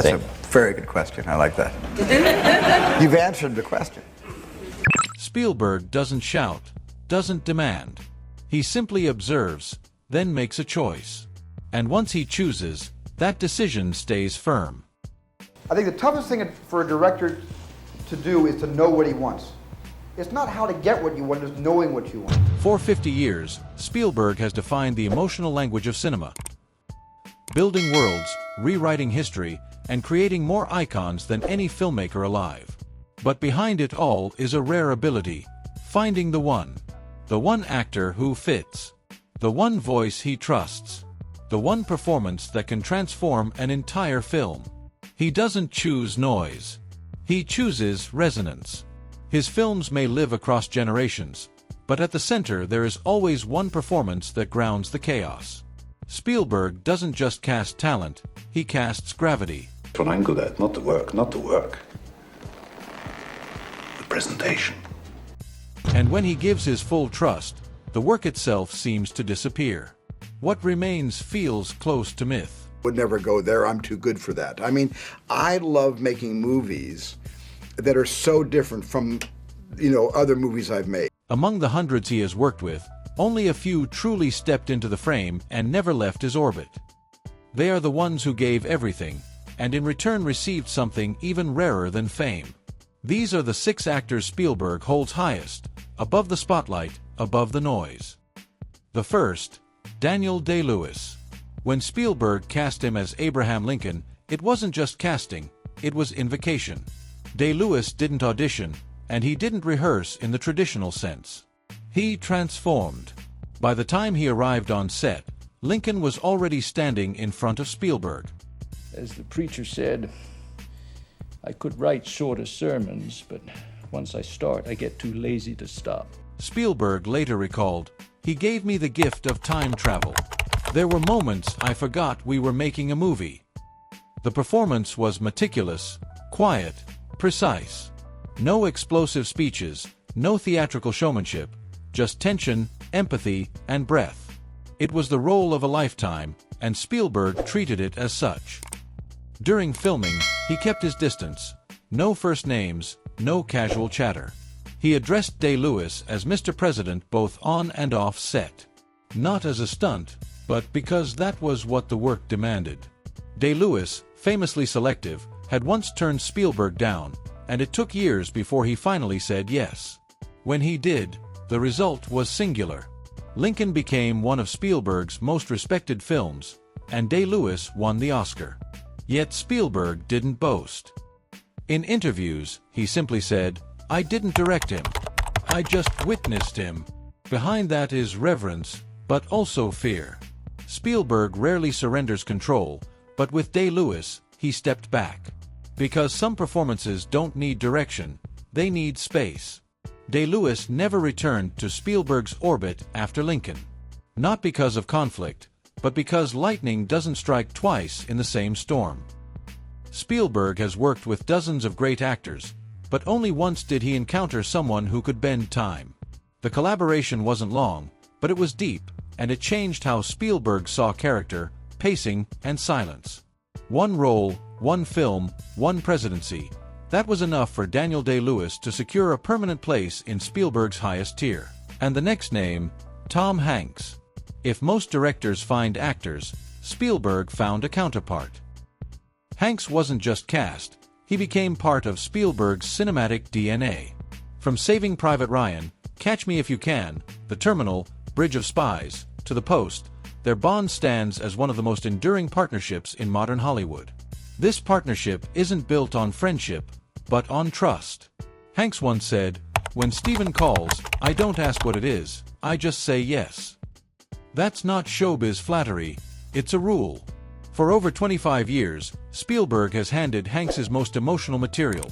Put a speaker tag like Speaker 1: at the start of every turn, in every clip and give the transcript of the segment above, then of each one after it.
Speaker 1: That's a
Speaker 2: thing?
Speaker 1: very good question. I like that. You've answered the question.
Speaker 3: Spielberg doesn't shout, doesn't demand. He simply observes, then makes a choice. And once he chooses, that decision stays firm.
Speaker 4: I think the toughest thing for a director to do is to know what he wants. It's not how to get what you want, it's knowing what you want.
Speaker 3: For 50 years, Spielberg has defined the emotional language of cinema. Building worlds, rewriting history, and creating more icons than any filmmaker alive. But behind it all is a rare ability, finding the one actor who fits, the one voice he trusts, the one performance that can transform an entire film. He doesn't choose noise. He chooses resonance. His films may live across generations, but at the center there is always one performance that grounds the chaos. Spielberg doesn't just cast talent, he casts gravity.
Speaker 5: That's what I'm good at, not the work, not the work. The presentation.
Speaker 3: And when he gives his full trust, the work itself seems to disappear. What remains feels close to myth.
Speaker 6: Would never go there, I'm too good for that. I mean, I love making movies that are so different from, other movies I've made.
Speaker 3: Among the hundreds he has worked with, only a few truly stepped into the frame and never left his orbit. They are the ones who gave everything, and in return received something even rarer than fame. These are the 6 actors Spielberg holds highest, above the spotlight, above the noise. The first, Daniel Day-Lewis. When Spielberg cast him as Abraham Lincoln, it wasn't just casting, it was invocation. Day-Lewis didn't audition, and he didn't rehearse in the traditional sense. He transformed. By the time he arrived on set, Lincoln was already standing in front of Spielberg.
Speaker 7: As the preacher said, I could write shorter sermons, but once I start, I get too lazy to stop.
Speaker 3: Spielberg later recalled, "He gave me the gift of time travel. There were moments I forgot we were making a movie." The performance was meticulous, quiet, precise. No explosive speeches, no theatrical showmanship, just tension, empathy, and breath. It was the role of a lifetime, and Spielberg treated it as such. During filming, he kept his distance. No first names, no casual chatter. He addressed Day-Lewis as Mr. President both on and off set. Not as a stunt, but because that was what the work demanded. Day-Lewis, famously selective, had once turned Spielberg down, and it took years before he finally said yes. When he did, the result was singular. Lincoln became one of Spielberg's most respected films, and Day-Lewis won the Oscar. Yet Spielberg didn't boast. In interviews, he simply said, "I didn't direct him. I just witnessed him." Behind that is reverence, but also fear. Spielberg rarely surrenders control, but with Day-Lewis, he stepped back. Because some performances don't need direction, they need space. Day-Lewis never returned to Spielberg's orbit after Lincoln. Not because of conflict, but because lightning doesn't strike twice in the same storm. Spielberg has worked with dozens of great actors, but only once did he encounter someone who could bend time. The collaboration wasn't long, but it was deep, and it changed how Spielberg saw character, pacing, and silence. One role, one film, one presidency. That was enough for Daniel Day-Lewis to secure a permanent place in Spielberg's highest tier. And the next name, Tom Hanks. If most directors find actors, Spielberg found a counterpart. Hanks wasn't just cast, he became part of Spielberg's cinematic DNA. From Saving Private Ryan, Catch Me If You Can, The Terminal, Bridge of Spies, to The Post, their bond stands as one of the most enduring partnerships in modern Hollywood. This partnership isn't built on friendship, but on trust. Hanks once said, "When Steven calls, I don't ask what it is, I just say yes." That's not showbiz flattery, it's a rule. For over 25 years, Spielberg has handed Hanks's most emotional material.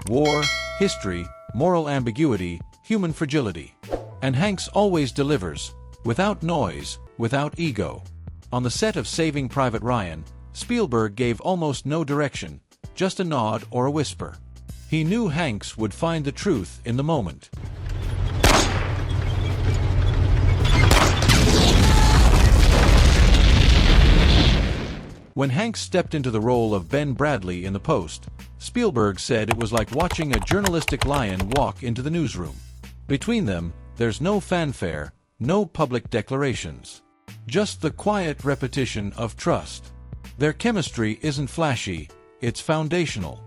Speaker 3: War, history, moral ambiguity, human fragility. And Hanks always delivers, without noise, without ego. On the set of Saving Private Ryan, Spielberg gave almost no direction, just a nod or a whisper. He knew Hanks would find the truth in the moment. When Hanks stepped into the role of Ben Bradley in The Post, Spielberg said it was like watching a journalistic lion walk into the newsroom. Between them, there's no fanfare, no public declarations. Just the quiet repetition of trust. Their chemistry isn't flashy, it's foundational.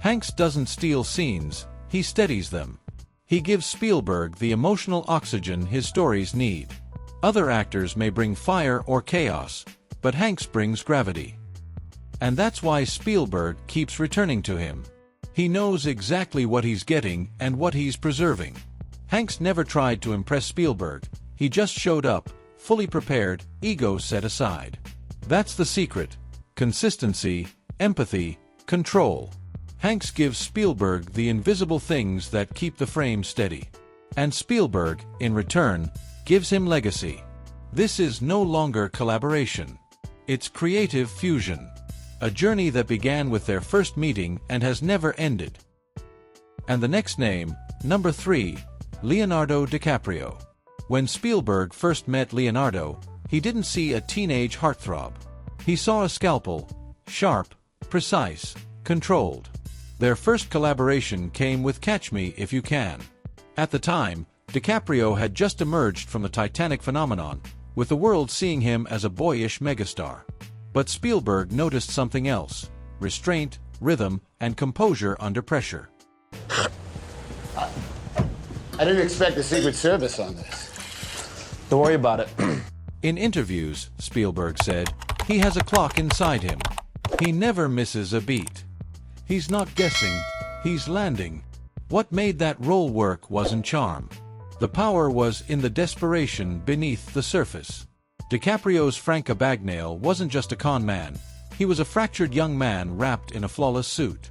Speaker 3: Hanks doesn't steal scenes, he steadies them. He gives Spielberg the emotional oxygen his stories need. Other actors may bring fire or chaos, but Hanks brings gravity. And that's why Spielberg keeps returning to him. He knows exactly what he's getting and what he's preserving. Hanks never tried to impress Spielberg, he just showed up, fully prepared, ego set aside. That's the secret: consistency, empathy, control. Hanks gives Spielberg the invisible things that keep the frame steady. And Spielberg, in return, gives him legacy. This is no longer collaboration. It's creative fusion. A journey that began with their first meeting and has never ended. And the next name, number 3, Leonardo DiCaprio. When Spielberg first met Leonardo, he didn't see a teenage heartthrob. He saw a scalpel, sharp, precise, controlled. Their first collaboration came with Catch Me If You Can. At the time, DiCaprio had just emerged from the Titanic phenomenon, with the world seeing him as a boyish megastar. But Spielberg noticed something else: restraint, rhythm, and composure under pressure.
Speaker 2: I didn't expect the Secret Service on this.
Speaker 8: Don't worry about it.
Speaker 3: In interviews, Spielberg said, he has a clock inside him. He never misses a beat. He's not guessing, he's landing. What made that role work wasn't charm. The power was in the desperation beneath the surface. DiCaprio's Frank Abagnale wasn't just a con man, he was a fractured young man wrapped in a flawless suit.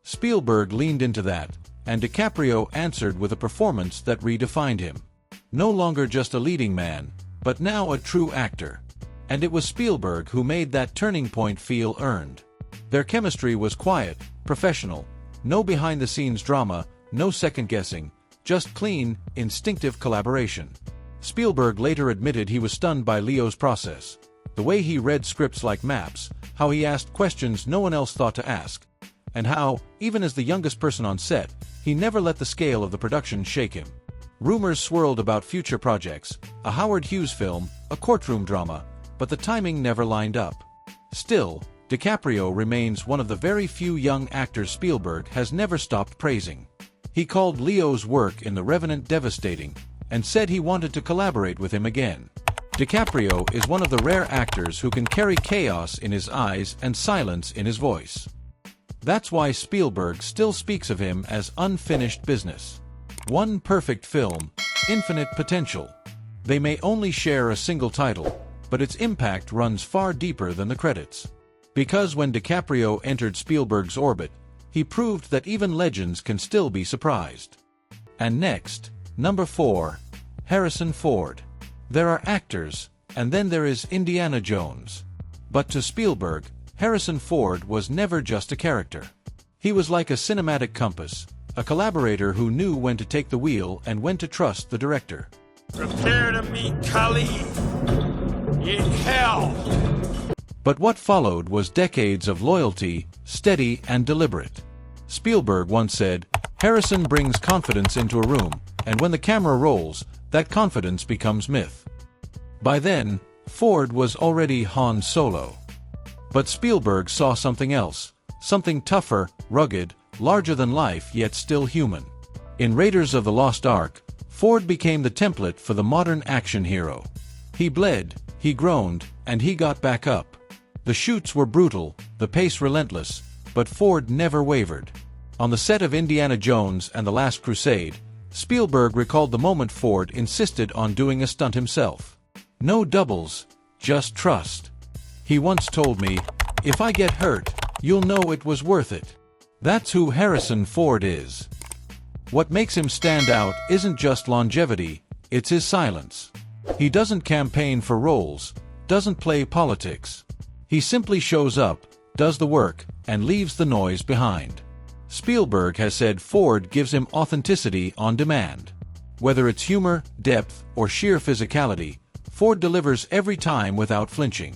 Speaker 3: Spielberg leaned into that, and DiCaprio answered with a performance that redefined him. No longer just a leading man, but now a true actor. And it was Spielberg who made that turning point feel earned. Their chemistry was quiet, professional, no behind-the-scenes drama, no second-guessing, just clean, instinctive collaboration. Spielberg later admitted he was stunned by Leo's process. The way he read scripts like maps, how he asked questions no one else thought to ask, and how, even as the youngest person on set, he never let the scale of the production shake him. Rumors swirled about future projects, a Howard Hughes film, a courtroom drama, but the timing never lined up. Still, DiCaprio remains one of the very few young actors Spielberg has never stopped praising. He called Leo's work in The Revenant devastating, and said he wanted to collaborate with him again. DiCaprio is one of the rare actors who can carry chaos in his eyes and silence in his voice. That's why Spielberg still speaks of him as unfinished business. One perfect film, infinite potential. They may only share a single title, but its impact runs far deeper than the credits. Because when DiCaprio entered Spielberg's orbit, he proved that even legends can still be surprised. And next, number 4, Harrison Ford. There are actors, and then there is Indiana Jones. But to Spielberg, Harrison Ford was never just a character. He was like a cinematic compass, a collaborator who knew when to take the wheel and when to trust the director.
Speaker 9: Prepare to meet Kali in hell.
Speaker 3: But what followed was decades of loyalty, steady and deliberate. Spielberg once said, Harrison brings confidence into a room, and when the camera rolls, that confidence becomes myth. By then, Ford was already Han Solo. But Spielberg saw something else, something tougher, rugged, larger than life yet still human. In Raiders of the Lost Ark, Ford became the template for the modern action hero. He bled, he groaned, and he got back up. The shoots were brutal, the pace relentless, but Ford never wavered. On the set of Indiana Jones and the Last Crusade, Spielberg recalled the moment Ford insisted on doing a stunt himself. No doubles, just trust. He once told me, if I get hurt, you'll know it was worth it. That's who Harrison Ford is. What makes him stand out isn't just longevity, it's his silence. He doesn't campaign for roles, doesn't play politics. He simply shows up, does the work, and leaves the noise behind. Spielberg has said Ford gives him authenticity on demand. Whether it's humor, depth, or sheer physicality, Ford delivers every time without flinching.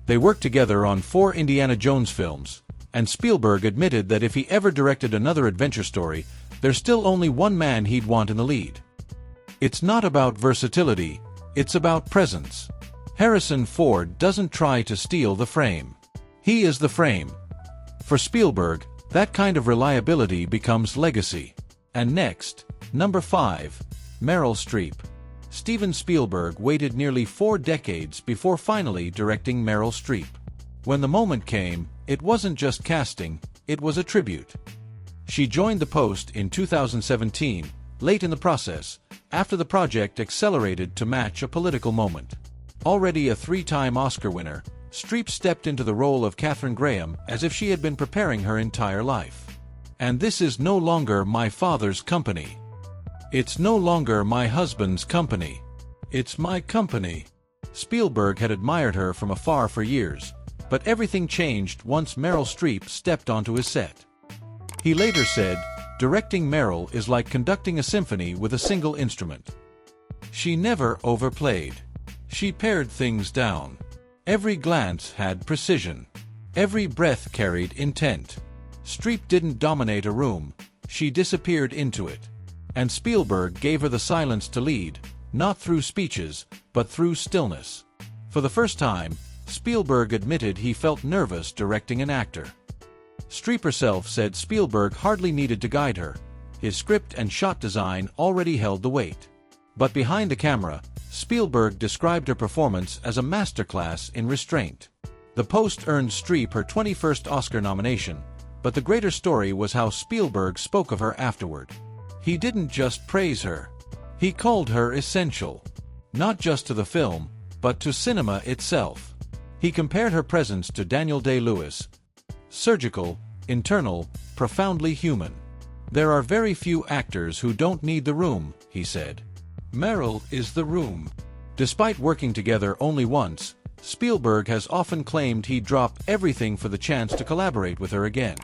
Speaker 3: They worked together on 4 Indiana Jones films, and Spielberg admitted that if he ever directed another adventure story, there's still only one man he'd want in the lead. It's not about versatility, it's about presence. Harrison Ford doesn't try to steal the frame. He is the frame. For Spielberg, that kind of reliability becomes legacy. And next, number 5, Meryl Streep. Steven Spielberg waited nearly 4 decades before finally directing Meryl Streep. When the moment came, it wasn't just casting, it was a tribute. She joined the post in 2017, late in the process, after the project accelerated to match a political moment. Already a 3-time Oscar winner, Streep stepped into the role of Katharine Graham as if she had been preparing her entire life. And this is no longer my father's company. It's no longer my husband's company. It's my company. Spielberg had admired her from afar for years, but everything changed once Meryl Streep stepped onto his set. He later said, "Directing Meryl is like conducting a symphony with a single instrument. She never overplayed. She pared things down. Every glance had precision. Every breath carried intent. Streep didn't dominate a room, she disappeared into it. And Spielberg gave her the silence to lead, not through speeches, but through stillness." For the first time, Spielberg admitted he felt nervous directing an actor. Streep herself said Spielberg hardly needed to guide her. His script and shot design already held the weight. But behind the camera, Spielberg described her performance as a masterclass in restraint. The Post earned Streep her 21st Oscar nomination, but the greater story was how Spielberg spoke of her afterward. He didn't just praise her. He called her essential. Not just to the film, but to cinema itself. He compared her presence to Daniel Day-Lewis. Surgical, internal, profoundly human. "There are very few actors who don't need the room," he said. Meryl is the room. Despite working together only once, Spielberg has often claimed he'd drop everything for the chance to collaborate with her again.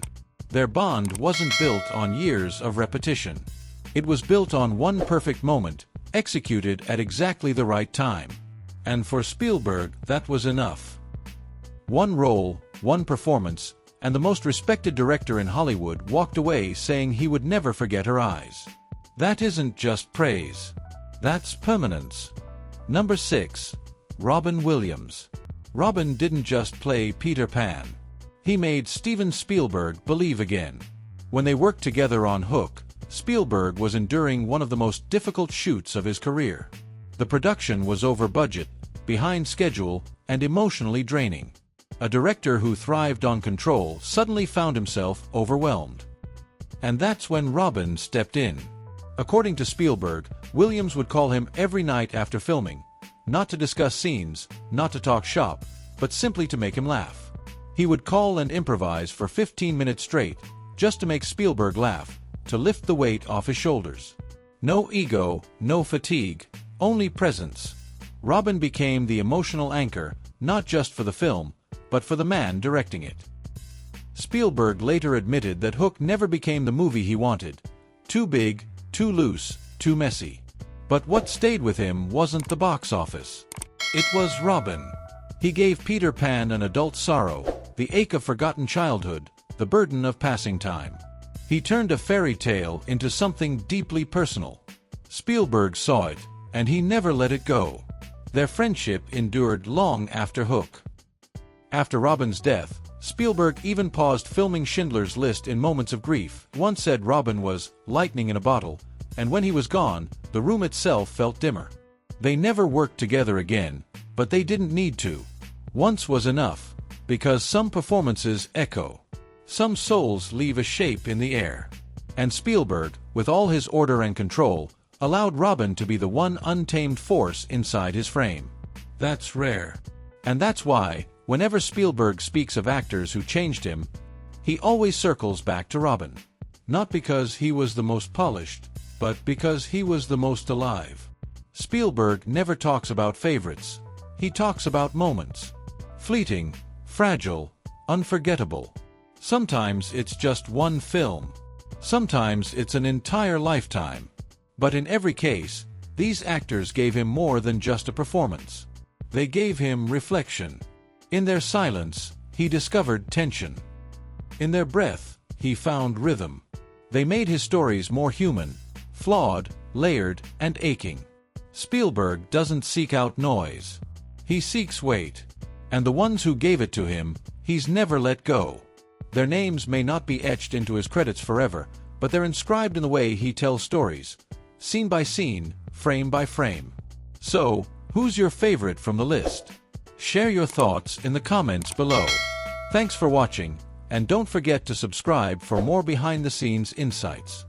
Speaker 3: Their bond wasn't built on years of repetition. It was built on one perfect moment, executed at exactly the right time. And for Spielberg, that was enough. One role, one performance, and the most respected director in Hollywood walked away saying he would never forget her eyes. That isn't just praise. That's permanence. Number 6. Robin Williams. Robin didn't just play Peter Pan. He made Steven Spielberg believe again. When they worked together on Hook, Spielberg was enduring one of the most difficult shoots of his career. The production was over budget, behind schedule, and emotionally draining. A director who thrived on control suddenly found himself overwhelmed. And that's when Robin stepped in. According to Spielberg, Williams would call him every night after filming, not to discuss scenes, not to talk shop, but simply to make him laugh. He would call and improvise for 15 minutes straight, just to make Spielberg laugh, to lift the weight off his shoulders. No ego, no fatigue, only presence. Robin became the emotional anchor, not just for the film, but for the man directing it. Spielberg later admitted that Hook never became the movie he wanted. Too big, too loose, too messy. But what stayed with him wasn't the box office. It was Robin. He gave Peter Pan an adult sorrow, the ache of forgotten childhood, the burden of passing time. He turned a fairy tale into something deeply personal. Spielberg saw it, and he never let it go. Their friendship endured long after Hook. After Robin's death, Spielberg even paused filming Schindler's List in moments of grief. Once said Robin was lightning in a bottle, and when he was gone, the room itself felt dimmer. They never worked together again, but they didn't need to. Once was enough, because some performances echo. Some souls leave a shape in the air. And Spielberg, with all his order and control, allowed Robin to be the one untamed force inside his frame. That's rare. And that's why, whenever Spielberg speaks of actors who changed him, he always circles back to Robin. Not because he was the most polished, but because he was the most alive. Spielberg never talks about favorites. He talks about moments. Fleeting, fragile, unforgettable. Sometimes it's just one film. Sometimes it's an entire lifetime. But in every case, these actors gave him more than just a performance. They gave him reflection. In their silence, he discovered tension. In their breath, he found rhythm. They made his stories more human, flawed, layered, and aching. Spielberg doesn't seek out noise. He seeks weight. And the ones who gave it to him, he's never let go. Their names may not be etched into his credits forever, but they're inscribed in the way he tells stories, scene by scene, frame by frame. So, who's your favorite from the list? Share your thoughts in the comments below. Thanks for watching, and don't forget to subscribe for more behind-the-scenes insights.